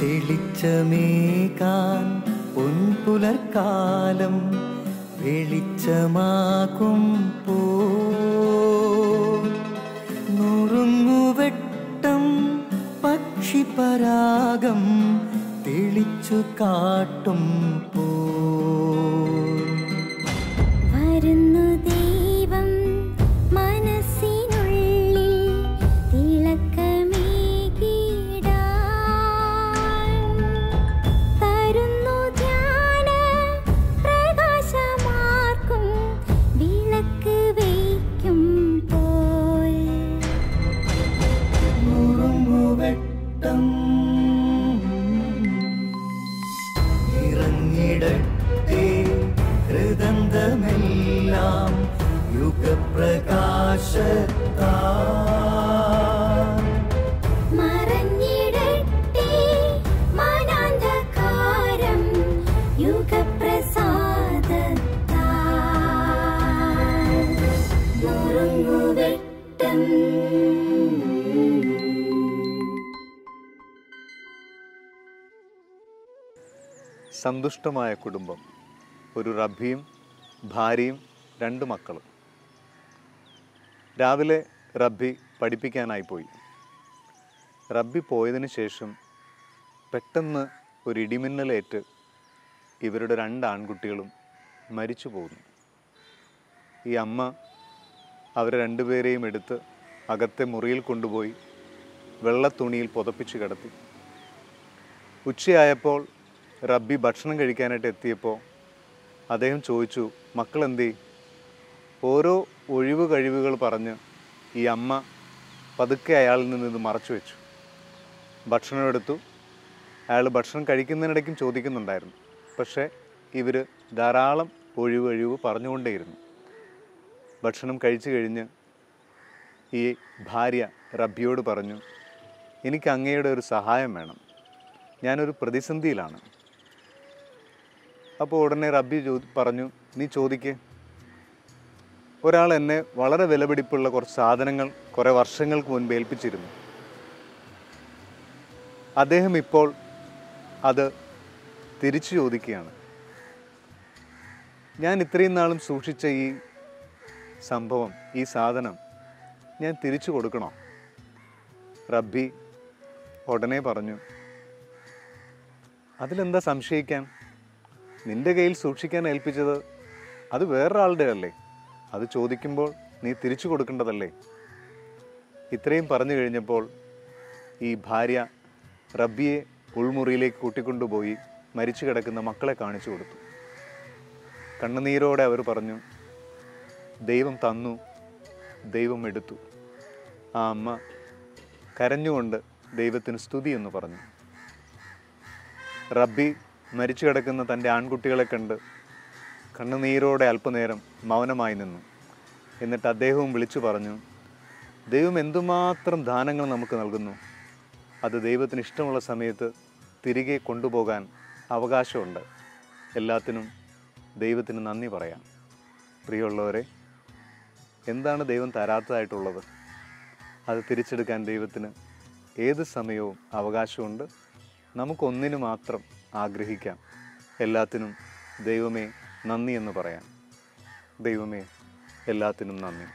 തെളിച്ചമേകാൻ പൊൻപുലർക്കാലം വെളിച്ചമാകുമ്പോ നുറുങ്ങുവെട്ടം പക്ഷിപരാഗം തെളിച്ചു കാട്ടുമ്പോ വരുന്നു ദൈവം മനസ്സിനുള്ളിൽ തിളക്കമേകിടാൻ തരുന്നു ധ്യാന പ്രകാശമാർക്കും വിളക്ക് വയ്ക്കുമ്പോൾ നുറുങ്ങുവെട്ടം ഇറങ്ങിടട്ടെ ഹൃദന്തമെല്ലാം യുഗപ്രകാശത്താൽ മറഞ്ഞിടട്ടെ മനാന്ധകാരം യുഗപ്രസാദത്താൽ നുറുങ്ങുവെട്ടം. സന്തുഷ്ടമായ കുടുംബം. ഒരു റബ്ബിയും ഭാര്യയും 2 മക്കളും. രാവിലെ റബ്ബി പഠിപ്പിക്കാനായി പോയി. റബ്ബി പോയതിന് ശേഷം പെട്ടെന്ന് ഒരു ഇടിമിന്നലേറ്റ് ഇവരുടെ 2 ആൺകുട്ടികളും മരിച്ചു പോകുന്നു. ഈ അമ്മ അവരെ 2 പേരെയും എടുത്ത് അകത്തെ മുറിയിൽ കൊണ്ടുപോയി വെള്ളത്തുണിയിൽ പുതപ്പിച്ച് കിടത്തി. ഉച്ചയായപ്പോൾ റബ്ബി ഭക്ഷണം കഴിക്കാനായിട്ട് എത്തിയപ്പോൾ അദ്ദേഹം ചോദിച്ചു, മക്കളെന്തേ? ഓരോ ഒഴിവ് കഴിവുകൾ പറഞ്ഞ് ഈ അമ്മ പതുക്കെ അയാളിൽ നിന്ന് ഇത് മറച്ചു വെച്ചു. ഭക്ഷണം എടുത്തു. അയാൾ ഭക്ഷണം കഴിക്കുന്നതിനിടയ്ക്കും ചോദിക്കുന്നുണ്ടായിരുന്നു. പക്ഷേ ഇവർ ധാരാളം ഒഴിവ് പറഞ്ഞുകൊണ്ടേയിരുന്നു. ഭക്ഷണം കഴിച്ചു കഴിഞ്ഞ് ഈ ഭാര്യ റബ്ബിയോട് പറഞ്ഞു, എനിക്ക് അങ്ങയുടെ ഒരു സഹായം വേണം, ഞാനൊരു പ്രതിസന്ധിയിലാണ്. അപ്പോൾ ഉടനെ റബ്ബി പറഞ്ഞു, നീ ചോദിക്ക്. ഒരാൾ എന്നെ വളരെ വിലപിടിപ്പുള്ള കുറച്ച് സാധനങ്ങൾ കുറേ വർഷങ്ങൾക്ക് മുൻപ് ഏൽപ്പിച്ചിരുന്നു. അദ്ദേഹം ഇപ്പോൾ അത് തിരിച്ചു ചോദിക്കുകയാണ്. ഞാൻ ഇത്രയും നാളും സൂക്ഷിച്ച ഈ സംഭവം, ഈ സാധനം ഞാൻ തിരിച്ചു കൊടുക്കണോ? റബ്ബി ഉടനെ പറഞ്ഞു, അതിലെന്താ സംശയിക്കാൻ? നിൻ്റെ കയ്യിൽ സൂക്ഷിക്കാൻ ഏൽപ്പിച്ചത് അത് വേറൊരാളുടെ അല്ലേ? അത് ചോദിക്കുമ്പോൾ നീ തിരിച്ചു കൊടുക്കേണ്ടതല്ലേ? ഇത്രയും പറഞ്ഞു കഴിഞ്ഞപ്പോൾ ഈ ഭാര്യ റബ്ബിയെ ഉൾമുറിയിലേക്ക് കൂട്ടിക്കൊണ്ടുപോയി മരിച്ചു കിടക്കുന്ന മക്കളെ കാണിച്ചു കൊടുത്തു. കണ്ണുനീരോടെ അവർ പറഞ്ഞു, ദൈവം തന്നു, ദൈവം എടുത്തു. ആ അമ്മ കരഞ്ഞുകൊണ്ട് ദൈവത്തിന് സ്തുതി എന്ന് പറഞ്ഞു. റബ്ബി മരിച്ചു കിടക്കുന്ന തൻ്റെ ആൺകുട്ടികളെ കണ്ട് കണ്ണുനീരോടെ അല്പനേരം മൗനമായി നിന്നു. എന്നിട്ട് അദ്ദേഹവും വിളിച്ചു പറഞ്ഞു, ദൈവം എന്തുമാത്രം ദാനങ്ങൾ നമുക്ക് നൽകുന്നു, അത് ദൈവത്തിന് ഇഷ്ടമുള്ള സമയത്ത് തിരികെ കൊണ്ടുപോകാൻ അവകാശമുണ്ട്. എല്ലാത്തിനും ദൈവത്തിന് നന്ദി പറയാം. പ്രിയമുള്ളവരെ, എന്താണ് ദൈവം തരാത്തതായിട്ടുള്ളത്? അത് തിരിച്ചെടുക്കാൻ ദൈവത്തിന് ഏത് സമയവും അവകാശമുണ്ട്. നമുക്കൊന്നിനു മാത്രം ആഗ്രഹിക്കാം, എല്ലാത്തിനും ദൈവമേ നന്ദി എന്ന് പറയാം. ദൈവമേ എല്ലാത്തിനും നന്ദി.